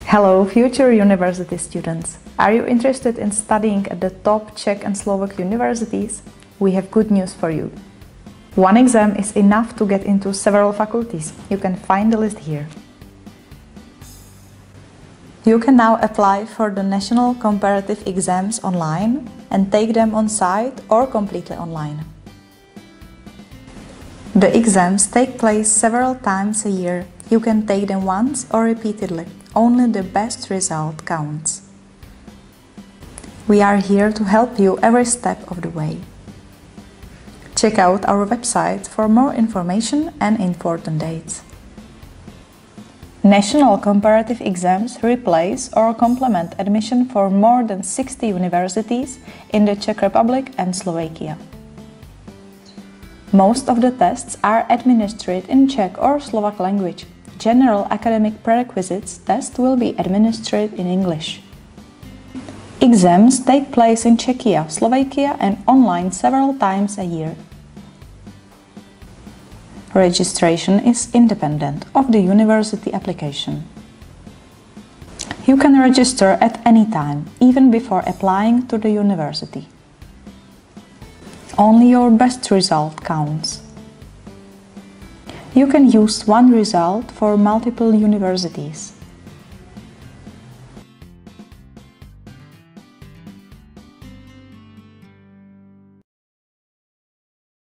Hello, future university students! Are you interested in studying at the top Czech and Slovak universities? We have good news for you. One exam is enough to get into several faculties. You can find the list here. You can now apply for the national comparative exams online and take them on site or completely online. The exams take place several times a year. You can take them once or repeatedly. Only the best result counts. We are here to help you every step of the way. Check out our website for more information and important dates. National comparative exams replace or complement admission for more than 60 universities in the Czech Republic and Slovakia. Most of the tests are administered in Czech or Slovak language. General academic prerequisites test will be administered in English. Exams take place in Czechia, Slovakia and online several times a year. Registration is independent of the university application. You can register at any time, even before applying to the university. Only your best result counts. You can use one result for multiple universities.